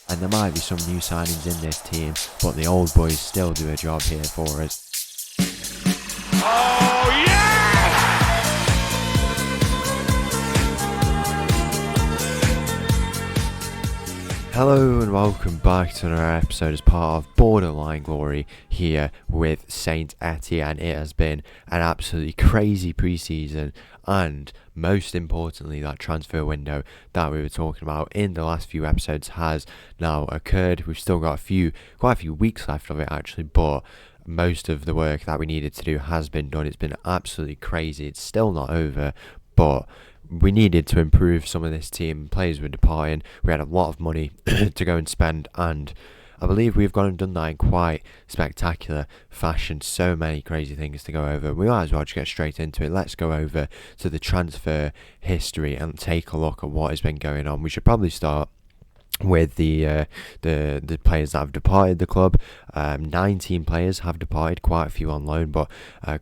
And there might be some new signings in this team, but the old boys still do a job here for us. Oh, yeah! Hello and welcome back to another episode as part of Borderline Glory here with St Etienne. It has been an absolutely crazy pre-season, and most importantly, that transfer window that we were talking about in the last few episodes has now occurred. We've still got quite a few weeks left of it actually, but most of the work that we needed to do has been done. It's been absolutely crazy. It's still not over, but we needed to improve some of this team. Players were departing. We had a lot of money to go and spend, and I believe we've gone and done that in quite spectacular fashion. So many crazy things to go over. We might as well just get straight into it. Let's go over to the transfer history and take a look at what has been going on. We should probably start with the players that have departed the club. 19 players have departed, quite a few on loan, but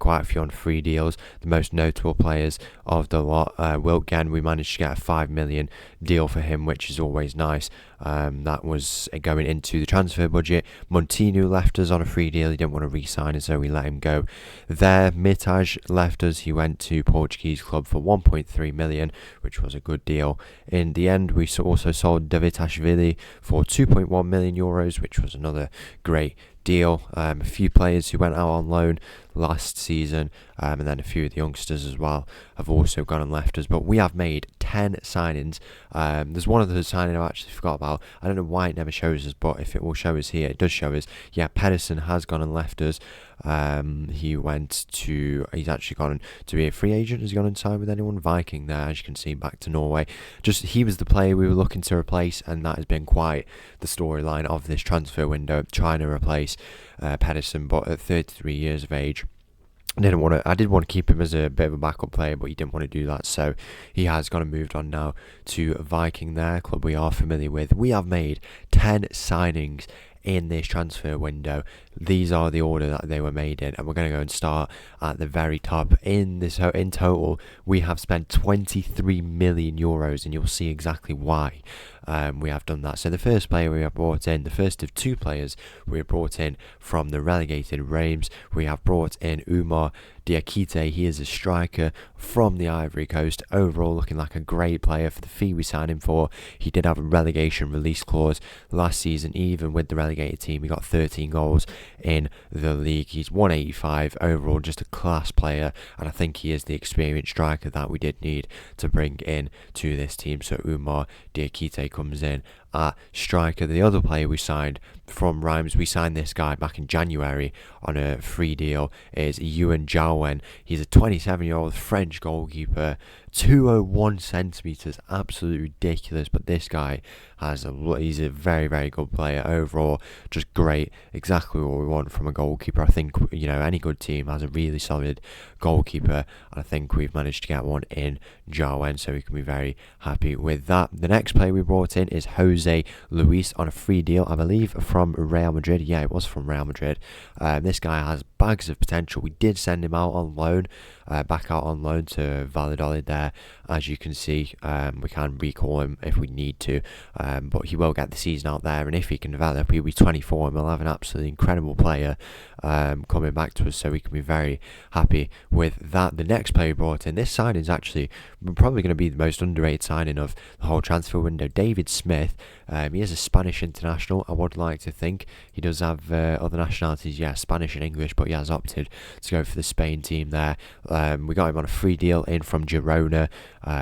quite a few on free deals. The most notable players of the lot, Wiltgen, we managed to get a 5 million deal for him, which is always nice. That was going into the transfer budget. Montinu left us on a free deal. He didn't want to re-sign, and so we let him go. There, Mitaj left us. He went to Portuguese club for 1.3 million, which was a good deal. In the end, we also sold Davitashvili for 2.1 million euros, which was another great deal. A few players who went out on loan last season, and then a few of the youngsters as well have also gone and left us, but we have made 10 signings. There's one of the signing I actually forgot about. I don't know why it never shows us, but if it will show us here, it does show us. Yeah, Pedersen has gone and left us. He's actually gone to be a free agent. Has he gone and signed with anyone? Viking there, as you can see, back to Norway. He was the player we were looking to replace, and that has been quite the storyline of this transfer window, trying to replace Pedersen, but at 33 years of age. I did want to keep him as a bit of a backup player, but he didn't want to do that, so he has gone and moved on now to Viking there, club we are familiar with. We have made 10 signings in this transfer window. These are the order that they were made in, and we're going to go and start at the very top. In total, we have spent 23 million euros, and you'll see exactly why we have done that. So the first player we have brought in, the first of two players we have brought in from the relegated Reims, we have brought in Umar Diakite. He is a striker from the Ivory Coast, overall looking like a great player for the fee we signed him for. He did have a relegation release clause last season. Even with the relegated team, he got 13 goals in the league. He's 185 overall, just a class player, and I think he is the experienced striker that we did need to bring in to this team. So Umar Diakite comes in at striker. The other player we signed from Reims, we signed this guy back in January on a free deal, is Ewan Jawen. He's a 27-year-old French goalkeeper, 201 centimeters, absolutely ridiculous, but this guy he's a very, very good player overall, just great, exactly what we want from a goalkeeper. I think, any good team has a really solid goalkeeper, and I think we've managed to get one in Jawen, so we can be very happy with that. The next player we brought in is Jose Luis on a free deal, I believe from Real Madrid. Yeah, it was from Real Madrid. This guy has bags of potential. We did send him out on loan, back out on loan to Valladolid there. As you can see, we can recall him if we need to, but he will get the season out there, and if he can develop, he'll be 24 and we'll have an absolutely incredible player coming back to us, so we can be very happy with that. The next player we brought in, this signing is actually probably going to be the most underrated signing of the whole transfer window. David Smith. He is a Spanish international, I would like to think. He does have other nationalities, Spanish and English, but he has opted to go for the Spain team there. We got him on a free deal in from Girona.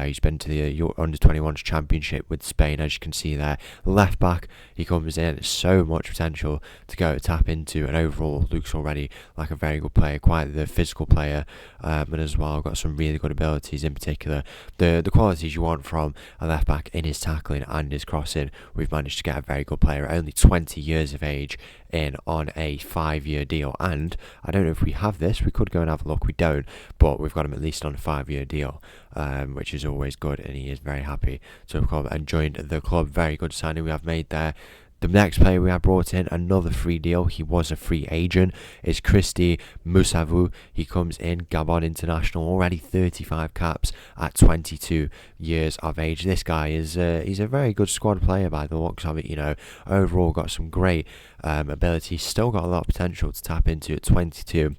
He's been to the under-21s championship with Spain, as you can see there. Left back, he comes in, so much potential to go tap into, and overall looks already like a very good player, quite the physical player, and as well got some really good abilities, in particular the qualities you want from a left back in his tackling and his crossing. We've managed to get a very good player, only 20 years of age, in on a 5-year deal, and I don't know if we have this, we could go and have a look, we don't, but we've got him at least on a 5-year deal, which is always good, and he is very happy to have come and joined the club. Very good signing we have made there. The next player we have brought in, another free deal. He was a free agent. Is Christy Moussavu. He comes in, Gabon international, already 35 caps at 22 years of age. This guy is he's a very good squad player by the looks of it. You know, overall got some great ability. Still got a lot of potential to tap into at 22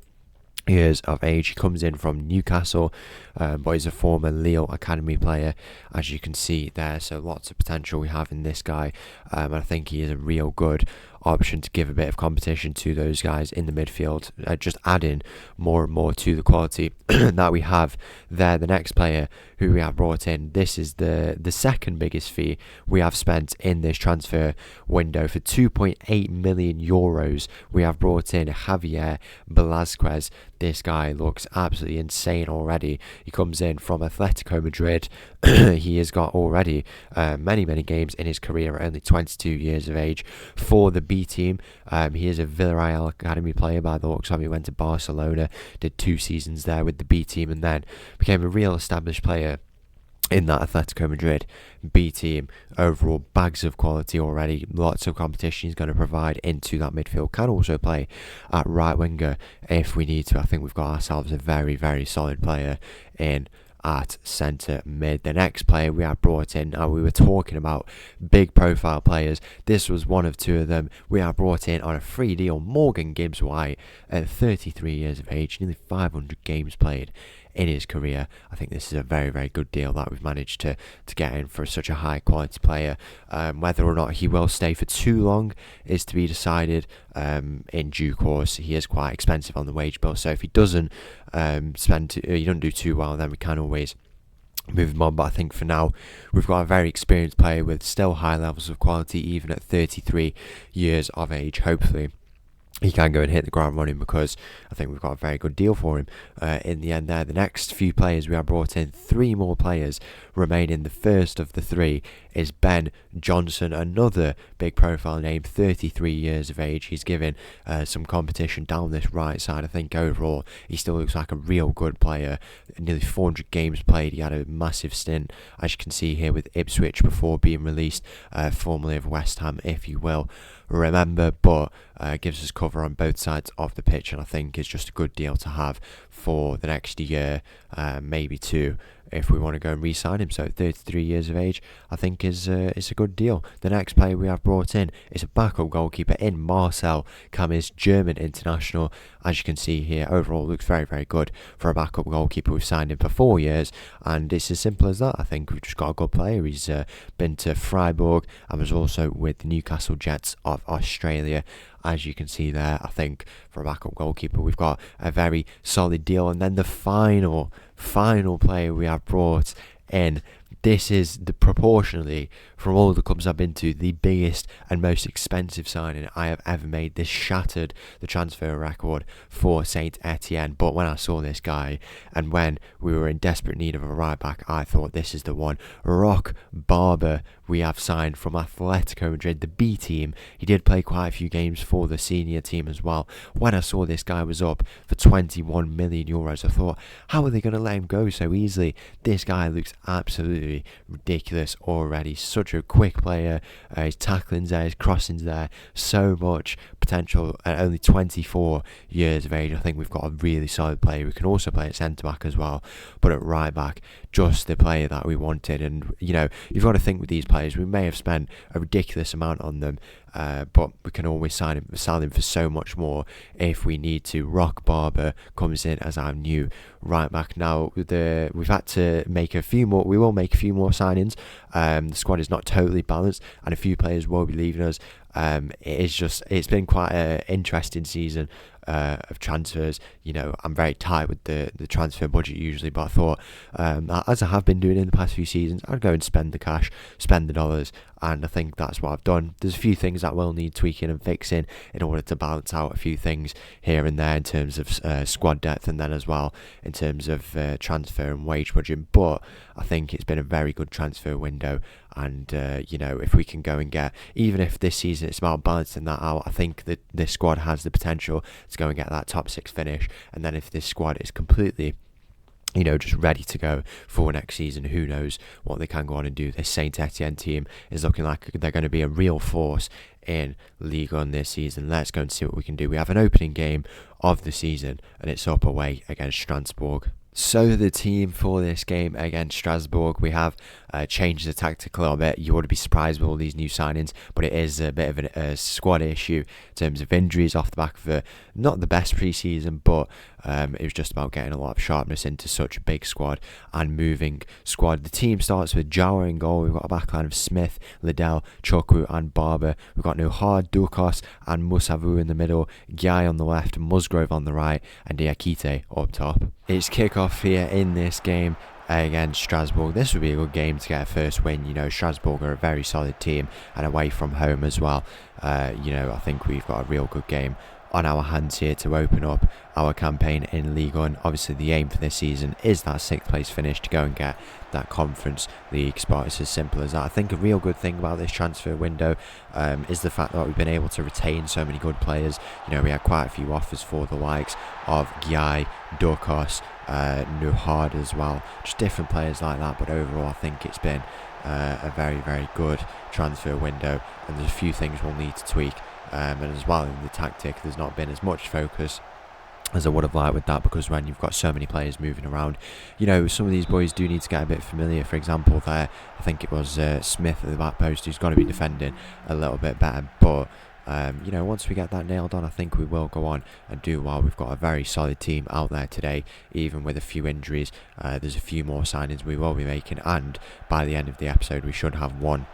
years of age. He comes in from Newcastle, but he's a former Lille academy player, as you can see there. So lots of potential we have in this guy. I think he is a real good option to give a bit of competition to those guys in the midfield, just adding more and more to the quality that we have there. The next player who we have brought in, this is the second biggest fee we have spent in this transfer window. For 2.8 million euros we have brought in Javier Velasquez. This guy looks absolutely insane already. He comes in from Atletico Madrid. He has got already many games in his career at only 22 years of age for the B team. He is a Villarreal academy player by the looks of it. He went to Barcelona, did 2 seasons there with the B team, and then became a real established player in that Atletico Madrid B team. Overall, bags of quality already, lots of competition he's going to provide into that midfield. Can also play at right winger if we need to. I think we've got ourselves a very solid player in at centre mid. The next player we have brought in, and we were talking about big profile players, this was one of 2 of them. We have brought in on a free deal Morgan Gibbs White at 33 years of age, nearly 500 games played in his career. I think this is a very good deal that we've managed to get in for such a high quality player. Whether or not he will stay for too long is to be decided in due course. He is quite expensive on the wage bill, so if he doesn't he doesn't do too well, then we can always move him on. But I think for now we've got a very experienced player with still high levels of quality even at 33 years of age. Hopefully he can go and hit the ground running, because I think we've got a very good deal for him in the end there. The next few players we have brought in, 3 more players remaining. The first of the 3 is Ben Johnson, another big profile name, 33 years of age. He's given some competition down this right side. I think overall he still looks like a real good player. Nearly 400 games played. He had a massive stint, as you can see here, with Ipswich before being released, formerly of West Ham, if you will remember, but gives us cover on both sides of the pitch, and I think is just a good deal to have for the next year, maybe 2, if we want to go and re-sign him. So 33 years of age, I think is a good deal. The next player we have brought in is a backup goalkeeper in Marcel Camis, German international. As you can see here, overall looks very good for a backup goalkeeper. We've signed him for 4 years, and it's as simple as that. I think we've just got a good player. He's been to Freiburg and was also with the Newcastle Jets of Australia. As you can see there, I think for a backup goalkeeper we've got a very solid deal. And then the final player we have brought in, this is proportionally from all the clubs I've been to, the biggest and most expensive signing I have ever made. This shattered the transfer record for St Etienne. But when I saw this guy, and when we were in desperate need of a right back, I thought this is the one. Rock Barber we have signed from Atletico Madrid, the B team. He did play quite a few games for the senior team as well. When I saw this guy was up for 21 million euros, I thought, how are they going to let him go so easily? This guy looks absolutely ridiculous already. Such a quick player. His tackling's there, his crossing's there. So much potential at only 24 years of age. I think we've got a really solid player. We can also play at centre back as well, but at right back, just the player that we wanted. And you know, you've got to think with these players, we may have spent a ridiculous amount on them, but we can always sell him for so much more if we need to. Rock Barber comes in as our new right back. Now we've had to make a few more. We will make a few more signings. The squad is not totally balanced, and a few players will be leaving us. It's been quite an interesting season of transfers. You know, I'm very tight with the transfer budget usually, but I thought, as I have been doing in the past few seasons, I'd go and spend the cash, spend the dollars, and I think that's what I've done. There's a few things that will need tweaking and fixing in order to balance out a few things here and there in terms of squad depth, and then as well in terms of transfer and wage budget. But I think it's been a very good transfer window, and you know, if we can go and get, even if this season it's about balancing that out, I think that this squad has the potential to go and get that top 6 finish. And then if this squad is completely just ready to go for next season. Who knows what they can go on and do. This St Etienne team is looking like they're going to be a real force in Ligue 1 this season. Let's go and see what we can do. We have an opening game of the season, and it's up away against Strasbourg. So the team for this game against Strasbourg, we have changed the tactic a little bit. You ought to be surprised with all these new signings, but it is a bit of a squad issue in terms of injuries off the back of not the best pre-season, but it was just about getting a lot of sharpness into such a big squad and moving squad. The team starts with Jauer in goal. We've got a backline of Smith, Liddell, Chokwu and Barber. We've got Nuhard, Dukos and Musavu in the middle, Guy on the left, Musgrove on the right and Diakite up top. It's kick-off here in this game against Strasbourg. This would be a good game to get a first win. Strasbourg are a very solid team and away from home as well. I think we've got a real good game on our hands here to open up our campaign in Ligue 1. Obviously the aim for this season is that 6th place finish to go and get that Conference League spot. It's as simple as that. I think a real good thing about this transfer window is the fact that we've been able to retain so many good players. We had quite a few offers for the likes of Guy, Dukos, Nuhard as well, just different players like that, but overall I think it's been a very, very good transfer window, and there's a few things we'll need to tweak. And as well in the tactic, there's not been as much focus as I would have liked with that, because when you've got so many players moving around, some of these boys do need to get a bit familiar. For example, there, I think it was Smith at the back post, who's got to be defending a little bit better. But once we get that nailed on, I think we will go on and do well. We've got a very solid team out there today, even with a few injuries. There's a few more signings we will be making, and by the end of the episode, we should have one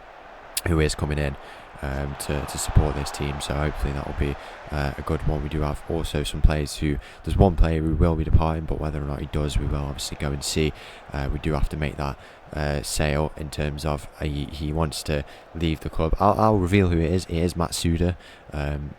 who is coming in to support this team, so hopefully that will be a good one. We do have also some players there's one player who will be departing, but whether or not he does, we will obviously go and see. We do have to make that sale in terms of he wants to leave the club. I'll reveal who it is. It is Matsuda.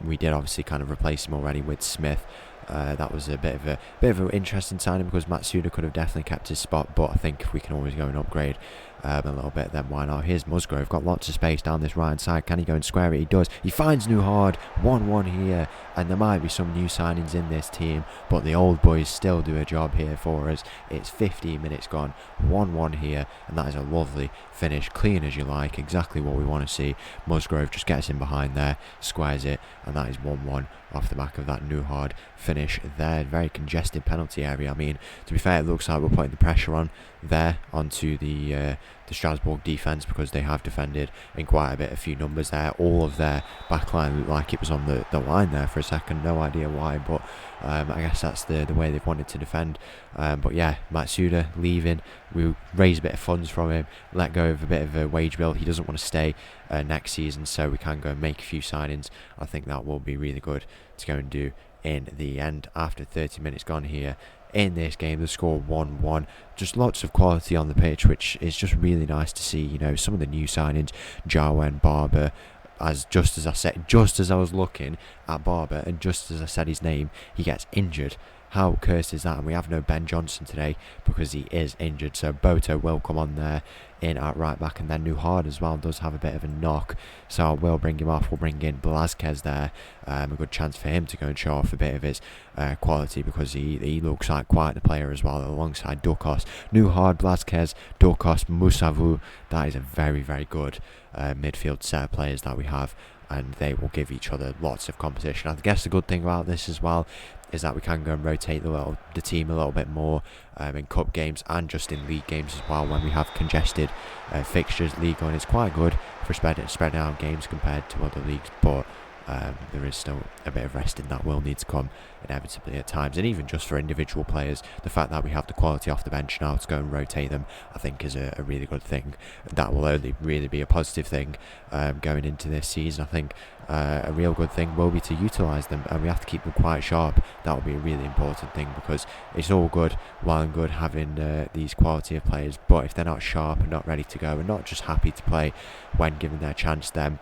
We did obviously kind of replace him already with Smith. That was a bit of an interesting signing, because Matsuda could have definitely kept his spot, but I think if we can always go and upgrade a little bit, then why not? Here's Musgrove, got lots of space down this right side. Can he go and square it? He does. He finds Nuhard, 1-1 here, and there might be some new signings in this team, but the old boys still do a job here for us. It's 15 minutes gone, 1-1 here, and that is a lovely finish, clean as you like, exactly what we want to see. Musgrove just gets in behind there, squares it, and that is 1-1 off the back of that Nuhard finish there. Very congested penalty area. I mean, to be fair, it looks like we're putting the pressure on there onto the Strasbourg defence, because they have defended in quite a few numbers there. All of their backline looked like it was on the line there for a second. No idea why, but I guess that's the way they've wanted to defend. But yeah, Matsuda leaving. We raise a bit of funds from him, let go of a bit of a wage bill. He doesn't want to stay next season, so we can go and make a few signings. I think that will be really good to go and do in the end. After 30 minutes gone here in this game, the score 1-1. Just lots of quality on the pitch, which is just really nice to see. Some of the new signings, Jawa and Barber. Just as I was looking at Barber, and just as I said his name, he gets injured. How cursed is that? And we have no Ben Johnson today because he is injured, so Boto will come on there in at right back, and then Nuhard as well does have a bit of a knock, so I will bring him off. We'll bring in Blazquez there, a good chance for him to go and show off a bit of his quality, because he looks like quite the player as well, alongside Dukos. Nuhard, Blazquez, Dukos, Musavu. That is a very, very good midfield set of players that we have, and they will give each other lots of competition. I guess the good thing about this as well is that we can go and rotate the team a little bit more in cup games and just in league games as well, when we have congested fixtures. League 1 is quite good for spreading out games compared to other leagues, but there is still a bit of resting that will need to come inevitably at times. And even just for individual players, the fact that we have the quality off the bench now to go and rotate them, I think is a really good thing. That will only really be a positive thing going into this season. I think a real good thing will be to utilise them, and we have to keep them quite sharp. That will be a really important thing, because it's all good, well and good having these quality of players, but if they're not sharp and not ready to go and not just happy to play when given their chance, then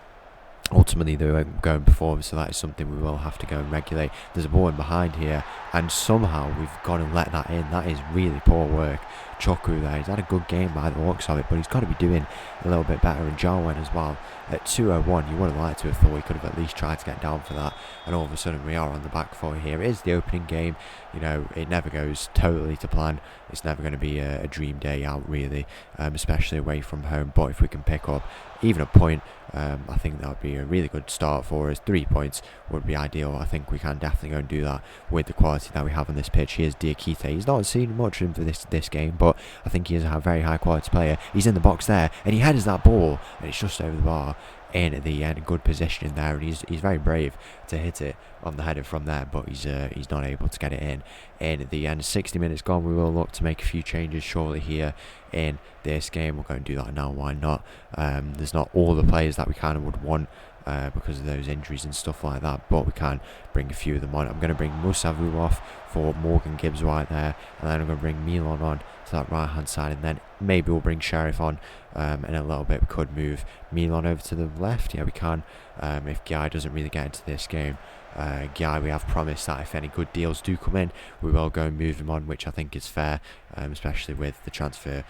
ultimately they were going before, so that is something we will have to go and regulate. There's a ball in behind here, and somehow we've got to let that in. That is really poor work. Choku there, he's had a good game by the looks of it, but he's got to be doing a little bit better. And Jarwen as well. At 2:01, you would have liked to have thought he could have at least tried to get down for that, and all of a sudden we are on the back foot here. It is the opening game, you know, it never goes totally to plan. It's never going to be a dream day out really, especially away from home, but if we can pick up even a point, I think that would be a really good start for us. 3 points would be ideal. I think we can definitely go and do that with the quality that we have on this pitch. Here's Diakite. He's not seen much of this game, but I think he is a very high quality player. He's in the box there, and he headers that ball, and it's just over the bar. In at the end, good position in there, and he's very brave to hit it on the header from there, but he's not able to get it in at the end. 60 minutes gone. We will look to make a few changes shortly here in this game. We'll go and do that now. Why not? There's not all the players that we kind of would want because of those injuries and stuff like that, but we can bring a few of them on. I'm going to bring Musavu off for Morgan Gibbs right there, and then I'm going to bring Milan on to that right hand side, and then maybe we'll bring Sheriff on in a little bit. We could move Milan over to the left. Yeah, we can, if Guy doesn't really get into this game. Guy, we have promised that if any good deals do come in, we will go and move him on, which I think is fair, especially with the transfer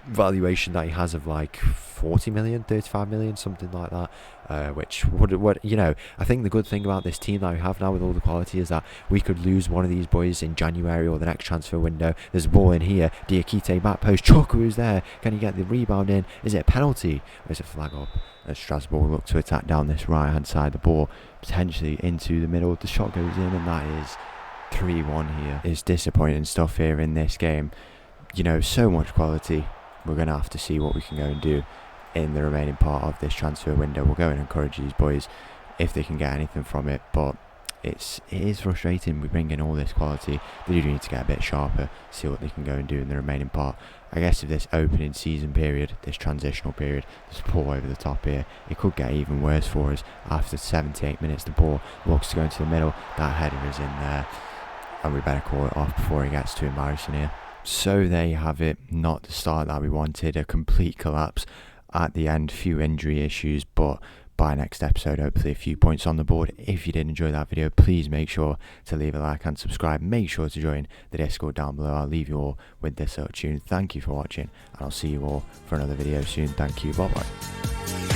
valuation that he has of like 40 million, 35 million, something like that, which would you know, I think the good thing about this team that we have now with all the quality is that we could lose one of these boys in January or the next transfer window. There's a ball in here, Diakite back post, Choku is there, can he get the rebound in? Is it a penalty or is it a flag up? As Strasbourg look to attack down this right hand side, the ball potentially into the middle, the shot goes in, and that is 3-1 here. It's disappointing stuff here in this game, you know, so much quality. We're going to have to see what we can go and do in the remaining part of this transfer window. We'll go and encourage these boys if they can get anything from it, but it is frustrating. We bring in all this quality. They do need to get a bit sharper, see what they can go and do in the remaining part. I guess if this opening season period, this transitional period, this pull over the top here, it could get even worse for us. After 78 minutes, the ball looks to go into the middle. That header is in there, and we better call it off before it gets too embarrassing here. So there you have it, not the start that we wanted, a complete collapse at the end, few injury issues, but by next episode hopefully a few points on the board. If you did enjoy that video, please make sure to leave a like and subscribe. Make sure to join the Discord down below. I'll leave you all with this tune. Thank you for watching, and I'll see you all for another video soon. Thank you, bye bye.